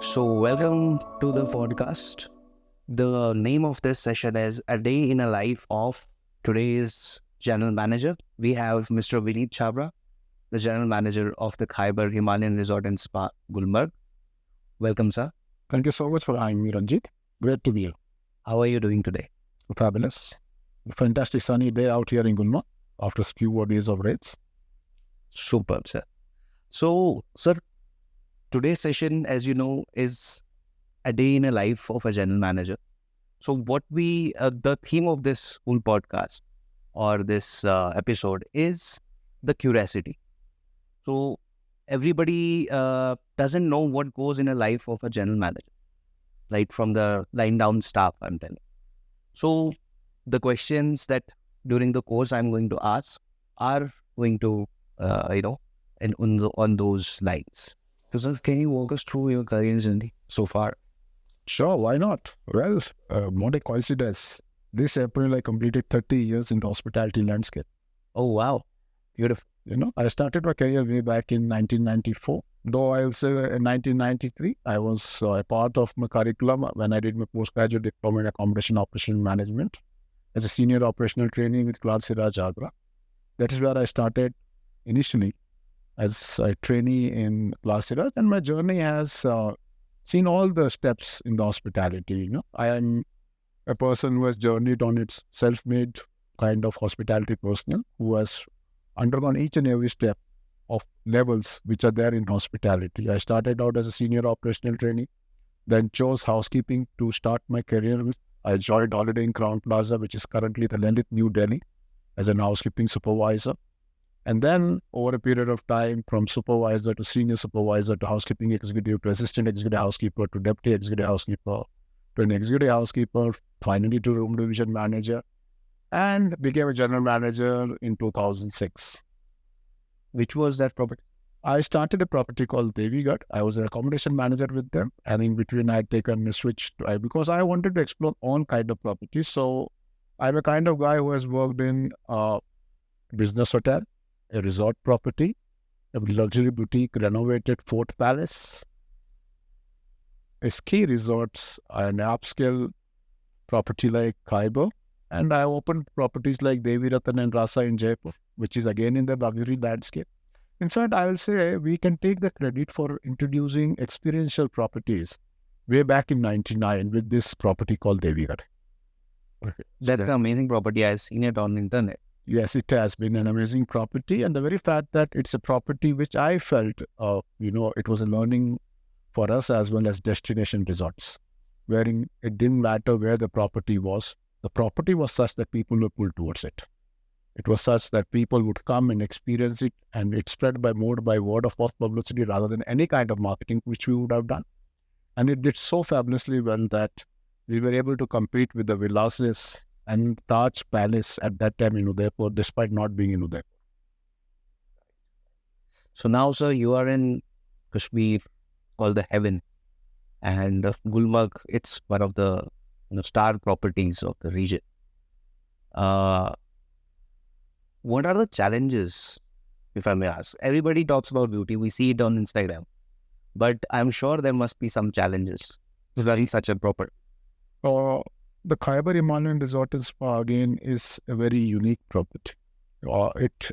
So, welcome to the podcast. The name of this session is A Day in a Life of today's General Manager. We have Mr. Vinit Chhabra, the General Manager of the Khyber Himalayan Resort and Spa, Gulmarg. Welcome, sir. Thank you so much for having me, Ranjeet. Great to be here. How are you doing today? Fabulous. A fantastic sunny day out here in Gulmarg after a few more days of rains. Superb, sir. So, sir, today's session, as you know, is a day in a life of a general manager. So, the theme of this whole podcast or this episode is the curiosity. So, everybody doesn't know what goes in a life of a general manager, right? From the line down staff, I'm telling. So, the questions that during the course I'm going to ask are going to, on those lines. So, sir, can you walk us through your career journey so far? Sure, why not? Well, what a coincidence. This April, I completed 30 years in the hospitality landscape. Oh, wow. Beautiful. I started my career way back in 1994. Though I will say in 1993, I was a part of my curriculum when I did my postgraduate diploma in accommodation operational management as a senior operational trainee with Cherished. That is where I started initially as a trainee in Cherished, and my journey has seen all the steps in the hospitality. I am a person who has journeyed on its self-made kind of hospitality personnel who has undergone each and every step of levels which are there in hospitality. I started out as a senior operational trainee, then chose housekeeping to start my career with. I joined Holiday Inn Crown Plaza, which is currently the Lendit New Delhi, as an housekeeping supervisor. And then over a period of time, from supervisor to senior supervisor to housekeeping executive to assistant executive housekeeper to deputy executive housekeeper to an executive housekeeper, finally to room division manager, and became a general manager in 2006. Which was that property? I started a property called Devigarh. I was an accommodation manager with them, and in between I had taken a switch because I wanted to explore all kind of properties. So I'm a kind of guy who has worked in a business hotel, a resort property, a luxury boutique, renovated Fort Palace, a ski resorts, an upscale property like Khyber, and I opened properties like Devi Ratan and Rasa in Jaipur, which is again in the luxury landscape. In fact, I will say we can take the credit for introducing experiential properties way back in 99 with this property called Devigarh. Okay. That's an amazing property. I've seen it on the internet. Yes, it has been an amazing property. And the very fact that it's a property which I felt, it was a learning for us as well as destination resorts, wherein it didn't matter where the property was. The property was such that people were pulled towards it. It was such that people would come and experience it, and it spread more by word of mouth publicity rather than any kind of marketing which we would have done. And it did so fabulously well that we were able to compete with the Villases and Taj Palace at that time in Udaipur, despite not being in Udaipur. So now, sir, you are in Kashmir, called the Heaven, and Gulmarg, it's one of the star properties of the region. What are the challenges, if I may ask? Everybody talks about beauty. We see it on Instagram. But I'm sure there must be some challenges to running such a property. The Khyber Himalayan Resort and Spa, again, is a very unique property. It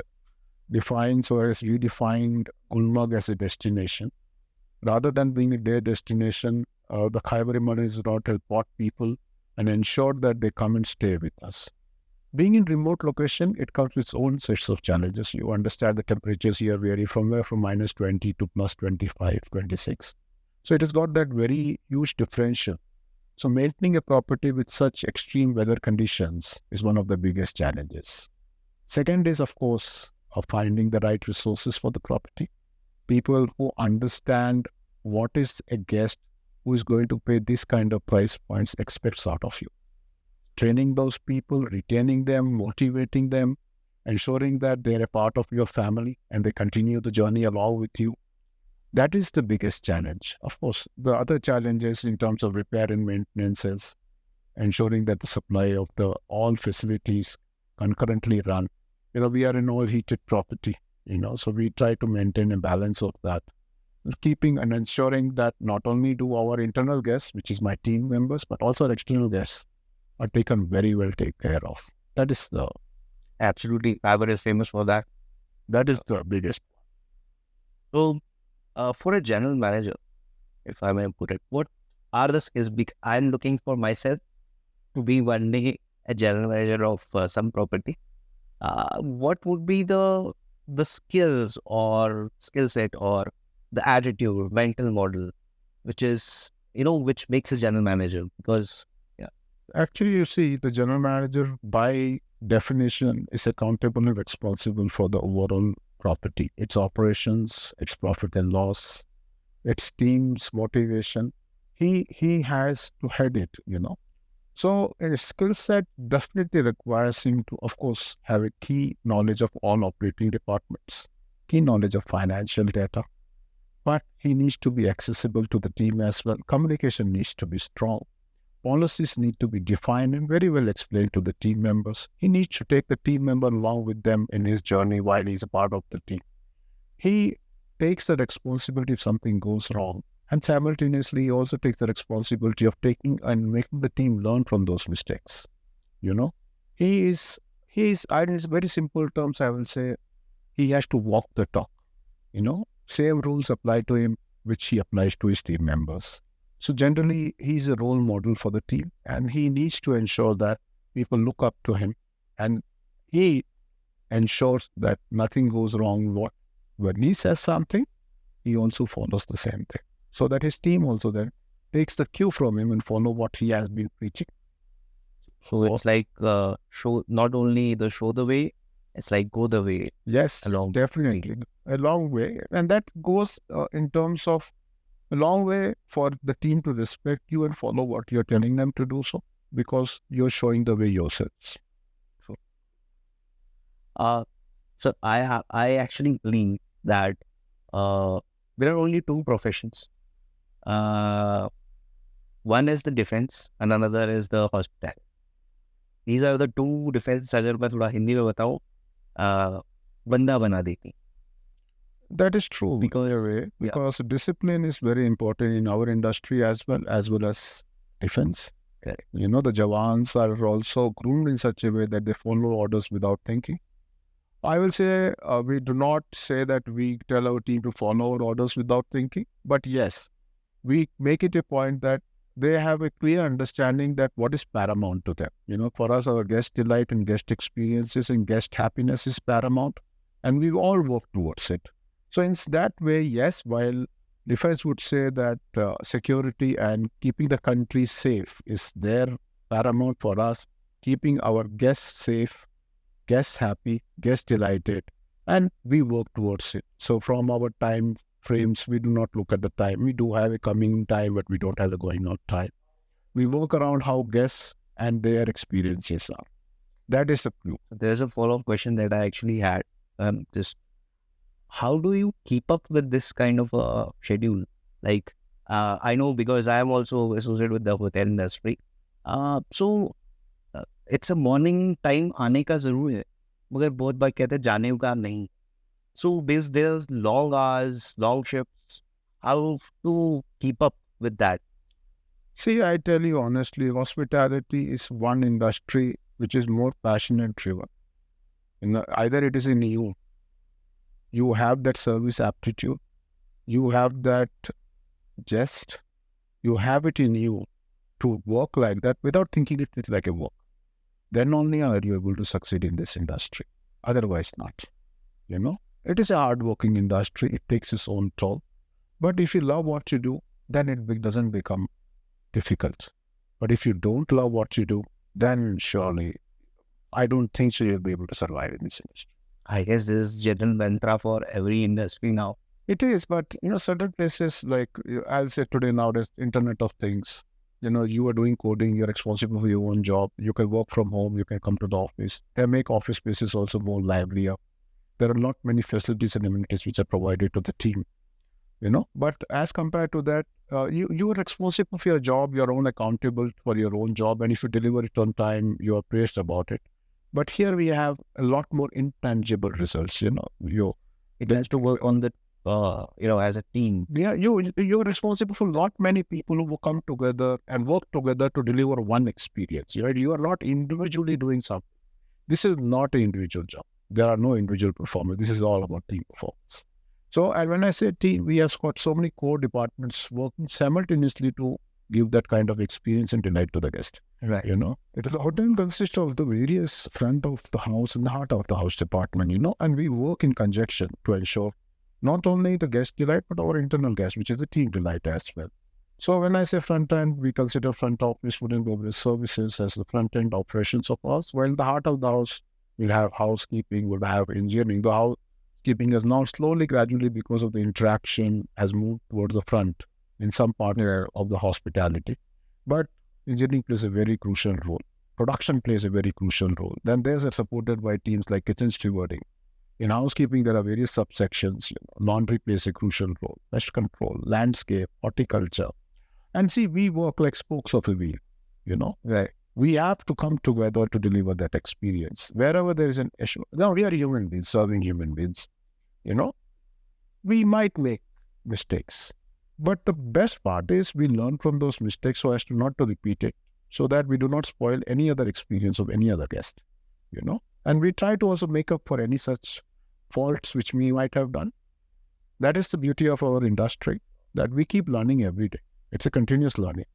defines or has redefined Gulmarg as a destination. Rather than being a day destination, the Khyber Himalayan Resort has brought people and ensured that they come and stay with us. Being in remote location, it comes with its own sets of challenges. You understand the temperatures here vary from minus 20 to plus 25, 26. So it has got that very huge differential. So maintaining a property with such extreme weather conditions is one of the biggest challenges. Second is, of course, of finding the right resources for the property. People who understand what is a guest who is going to pay this kind of price points expects out of you. Training those people, retaining them, motivating them, ensuring that they're a part of your family and they continue the journey along with you. That is the biggest challenge. Of course, the other challenges in terms of repair and maintenance is ensuring that the supply of all facilities concurrently run. We are an all heated property, so we try to maintain a balance of that. keeping and ensuring that not only do our internal guests, which is my team members, but also our external guests are taken very well taken care of. That is the Absolutely. Khyber is famous for that. that is the biggest. So, for a general manager, if I may put it, what are the skills? I'm looking for myself to be one day a general manager of some property. What would be the skills or skill set or the attitude, mental model, which is which makes a general manager? Because yeah, Actually, you see, the general manager by definition is accountable and responsible for the overall property, its operations, its profit and loss, its team's motivation. He has to head it, So a skill set definitely requires him to, of course, have a key knowledge of all operating departments, key knowledge of financial data, but he needs to be accessible to the team as well. Communication needs to be strong. Policies need to be defined and very well explained to the team members. He needs to take the team member along with them in his journey while he's a part of the team. He takes the responsibility if something goes wrong. And simultaneously, he also takes the responsibility of taking and making the team learn from those mistakes. You know, he is, in very simple terms, I will say, he has to walk the talk. Same rules apply to him, which he applies to his team members. So generally, he's a role model for the team, and he needs to ensure that people look up to him, and he ensures that nothing goes wrong. When he says something, he also follows the same thing, so that his team also then takes the cue from him and follow what he has been preaching. so it's like show not only the show the way, it's like go the way. Yes, Along definitely a long way, and that goes in terms of a long way for the team to respect you and follow what you're telling them to do so, because you're showing the way yourselves. So, so I actually believe that there are only two professions. One is the defense and another is the hospitality. These are the two defense. अगर मैं थोड़ा हिंदी में बताऊं, बंदा बना देती. That is true, because discipline is very important in our industry as well as defense. Correct. The Jawans are also groomed in such a way that they follow orders without thinking. I will say we do not say that we tell our team to follow our orders without thinking, but yes, we make it a point that they have a clear understanding that what is paramount to them. For us, our guest delight and guest experiences and guest happiness is paramount, and we all work towards it. So in that way, yes, while defense would say that security and keeping the country safe is there paramount for us, keeping our guests safe, guests happy, guests delighted, and we work towards it. So from our time frames, we do not look at the time. We do have a coming time, but we don't have a going out time. We work around how guests and their experiences are. That is the clue. There's a follow-up question that I actually had. Just how do you keep up with this kind of a schedule? Like, I know because I am also associated with the hotel industry. So it's a morning time आने का जरूर है, मगर बहुत बार कहते हैं जाने का नहीं. So there's long hours, long shifts. How to keep up with that? See, I tell you honestly, hospitality is one industry which is more passionate driven. Either it is in you. You have that service aptitude. You have that jest. You have it in you to work like that without thinking it like a work. Then only are you able to succeed in this industry. Otherwise not. It is a hard-working industry. It takes its own toll. But if you love what you do, then it doesn't become difficult. But if you don't love what you do, then surely I don't think so you'll be able to survive in this industry. I guess this is general mantra for every industry now. It is, but certain places like I'll say today nowadays, Internet of Things. You are doing coding, you're responsible for your own job. You can work from home, you can come to the office. They make office spaces also more livelier. There are not many facilities and amenities which are provided to the team. But as compared to that, you are responsible for your job, you're own accountable for your own job, and if you deliver it on time, you are praised about it. But here we have a lot more intangible results. It has to work on the as a team. Yeah, you're responsible for not many people who will come together and work together to deliver one experience. Right? You are not individually doing something. This is not an individual job. There are no individual performers. This is all about team performance. So, and when I say team, we have got so many core departments working simultaneously to give that kind of experience and delight to the guest. Right. The hotel consists of the various front of the house and the heart of the house department, and we work in conjunction to ensure not only the guest delight, but our internal guest, which is the team delight as well. So when I say front end, we consider front office, food and beverage services as the front end operations of us, while the heart of the house will have housekeeping, will have engineering. The housekeeping is now slowly, gradually, because of the interaction, has moved towards the front in some part of the hospitality. But engineering plays a very crucial role. Production plays a very crucial role. Then there's supported by teams like kitchen stewarding. In housekeeping, there are various subsections. Laundry plays a crucial role. Pest control, landscape, horticulture. And see, we work like spokes of a wheel, Right. We have to come together to deliver that experience. Wherever there is an issue. Now, we are human beings, serving human beings. We might make mistakes. But the best part is we learn from those mistakes so as to not to repeat it, so that we do not spoil any other experience of any other guest, And we try to also make up for any such faults which we might have done. That is the beauty of our industry, that we keep learning every day. It's a continuous learning.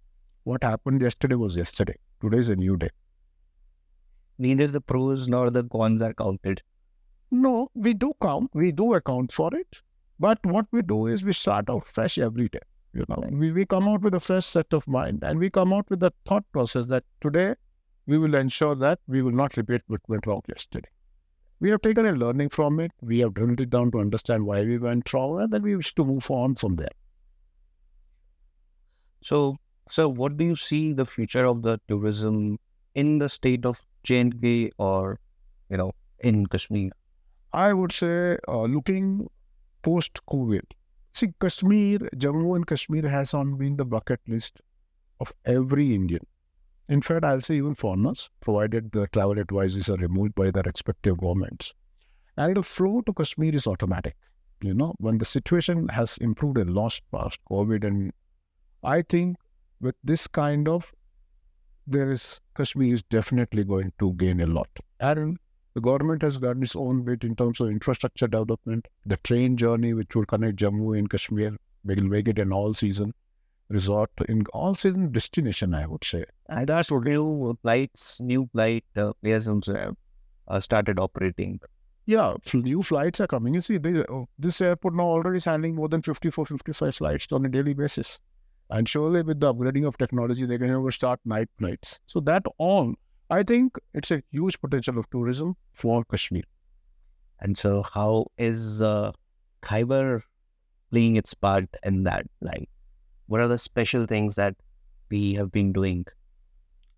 What happened yesterday was yesterday. Today is a new day. Neither the pros nor the cons are counted. No, we do count. We do account for it. But what we do is we start out fresh every day. Right. We come out with a fresh set of mind, and we come out with the thought process that today we will ensure that we will not repeat what went wrong yesterday. We have taken a learning from it. We have drilled it down to understand why we went wrong, and then we wish to move on from there. So, what do you see the future of the tourism in the state of J&K or, in Kashmir? I would say looking post-COVID. See, Jammu and Kashmir has on been the bucket list of every Indian. In fact, I'll say even foreigners, provided the travel advisories are removed by their respective governments. And the flow to Kashmir is automatic. When the situation has improved a lot past COVID, and I think with this kind of, Kashmir is definitely going to gain a lot. And the government has done its own bit in terms of infrastructure development, the train journey which will connect Jammu and Kashmir, will make it an all-season resort, in all-season destination, I would say. And that's new flight players also have started operating. Yeah, new flights are coming. You see, this airport now already is handling more than 54, 55 flights on a daily basis. And surely with the upgrading of technology, they can ever start night flights. So I think it's a huge potential of tourism for Kashmir. And so how is Khyber playing its part in that? Like, what are the special things that we have been doing?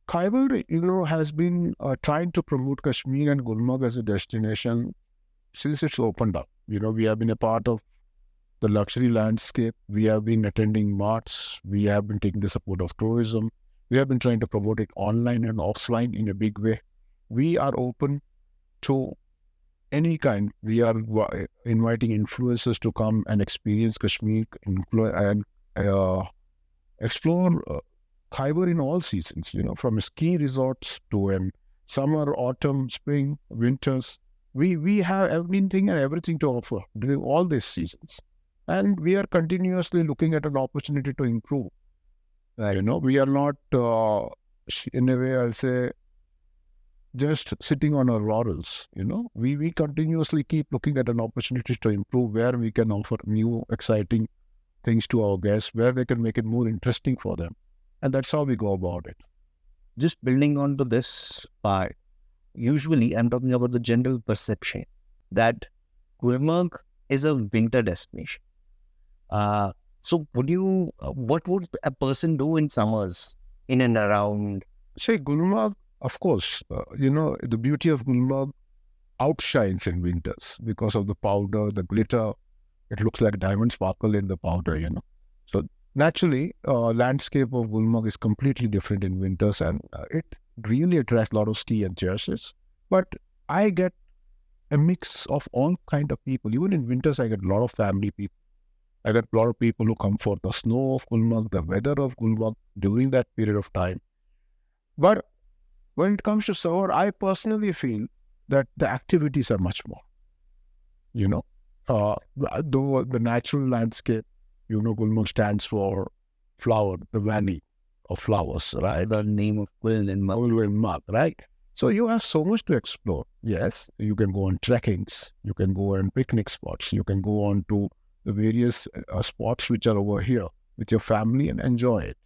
Khyber, has been trying to promote Kashmir and Gulmarg as a destination since it's opened up. We have been a part of the luxury landscape. We have been attending marts. We have been taking the support of tourism. We have been trying to promote it online and offline in a big way. We are open to any kind. We are inviting influencers to come and experience Kashmir and explore Khyber in all seasons, from ski resorts to summer, autumn, spring, winters. We have everything and everything to offer during all these seasons. And we are continuously looking at an opportunity to improve. Right. We are not, in a way, I'll say, just sitting on our laurels. We continuously keep looking at an opportunity to improve, where we can offer new, exciting things to our guests, where they can make it more interesting for them. And that's how we go about it. Just building on to this part, usually I'm talking about the general perception that Gulmarg is a winter destination. So what would a person do in summers in and around? Say Gulmarg, of course, the beauty of Gulmarg outshines in winters because of the powder, the glitter. It looks like diamond sparkle in the powder, So naturally, landscape of Gulmarg is completely different in winters, and it really attracts a lot of ski enthusiasts. But I get a mix of all kind of people. Even in winters, I get a lot of family people. I get a lot of people who come for the snow of Gulmarg, the weather of Gulmarg during that period of time. But when it comes to summer, I personally feel that the activities are much more. You know, though the natural landscape, Gulmarg stands for flower, the valley of flowers, right? The name of Gulmarg, right? So you have so much to explore. Yes, you can go on trekkings, you can go on picnic spots, you can go on to the various spots which are over here with your family and enjoy it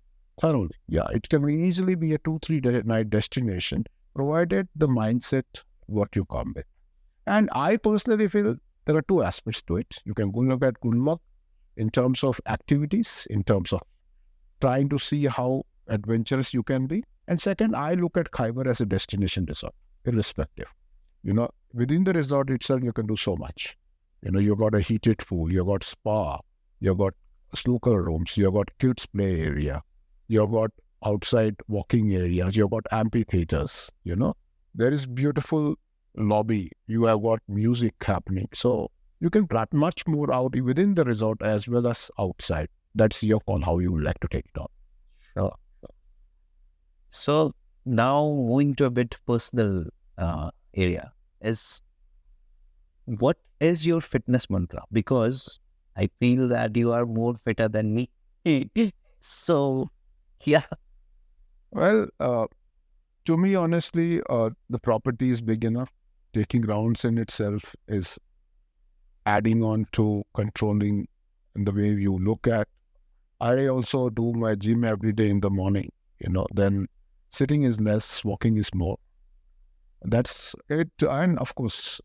thoroughly. Yeah, it can easily be a 2-3 night destination, provided the mindset what you come with. And I personally feel there are two aspects to it. You can go look at Gulmarg in terms of activities, in terms of trying to see how adventurous you can be. And second, I look at Khyber as a destination resort, irrespective. Within the resort itself, you can do so much. You got a heated pool, you got spa, you got snooker rooms, you got kids play area, you got outside walking areas, you got amphitheaters, There is beautiful lobby, you have got music happening. So you can plan much more out within the resort as well as outside. That's your call, how you would like to take it on. Sure. So now moving to a bit personal area, what is your fitness mantra? Because I feel that you are more fitter than me. So, yeah. Well, to me, honestly, the property is big enough. Taking rounds in itself is adding on to controlling the way you look at. I also do my gym every day in the morning, then sitting is less, walking is more. That's it. And of course,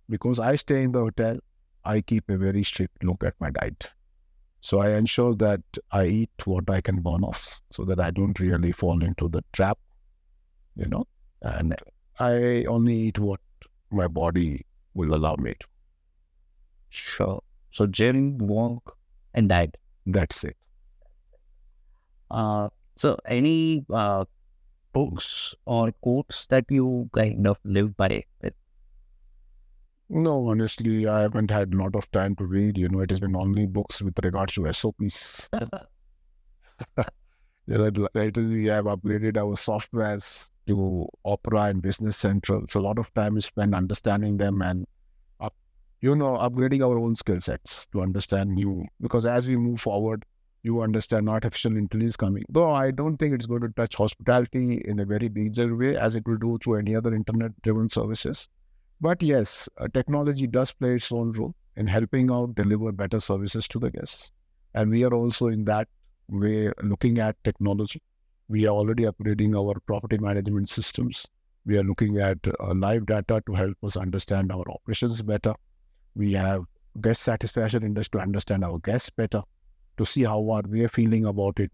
because I stay in the hotel, I keep a very strict look at my diet. So I ensure that I eat what I can burn off so that I don't really fall into the trap, and I only eat what my body will allow me to. Sure. So gym, walk, and diet. That's it. So any books or quotes that you kind of live by with? No, honestly, I haven't had a lot of time to read. It has been only books with regards to SOPs. Lately, we have upgraded our softwares to Opera and Business Central. So a lot of time is spent understanding them and, upgrading our own skill sets to understand new. Because as we move forward, you understand artificial intelligence coming. Though I don't think it's going to touch hospitality in a very major way as it will do through any other internet-driven services. But yes, technology does play its own role in helping out deliver better services to the guests. And we are also in that way looking at technology. We are already upgrading our property management systems. We are looking at live data to help us understand our operations better. We have guest satisfaction index to understand our guests better, to see how are they feeling about it,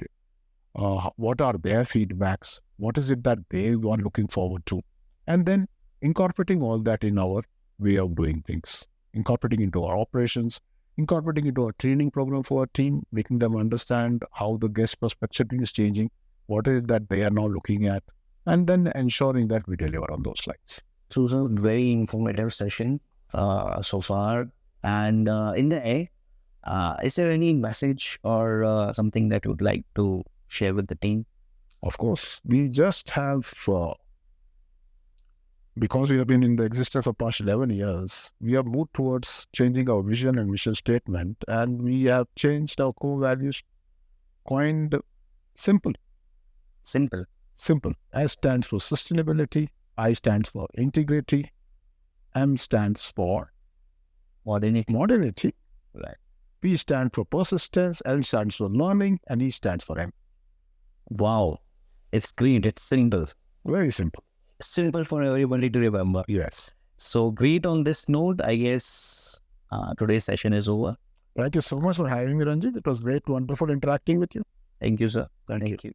what are their feedbacks, what is it that they are looking forward to. And then incorporating all that in our way of doing things, incorporating into our operations, incorporating into our training program for our team, making them understand how the guest perspective is changing, what is it that they are now looking at, and then ensuring that we deliver on those lines. So it's a very informative session so far. And in the end, is there any message or something that you would like to share with the team? Of course, we just have... because we have been in the existence for past 11 years, we have moved towards changing our vision and mission statement, and we have changed our core values, coined simple. Simple. Simple. S stands for sustainability, I stands for integrity, M stands for modernity. Right. P stands for persistence, L stands for learning, and E stands for M. Wow. It's great. It's simple. Very simple. Simple for everybody to remember. Yes. So great. On this note, I guess today's session is over. Thank you so much for having me, Ranjeet. It was great, wonderful interacting with you. Thank you, sir. Thank you. you.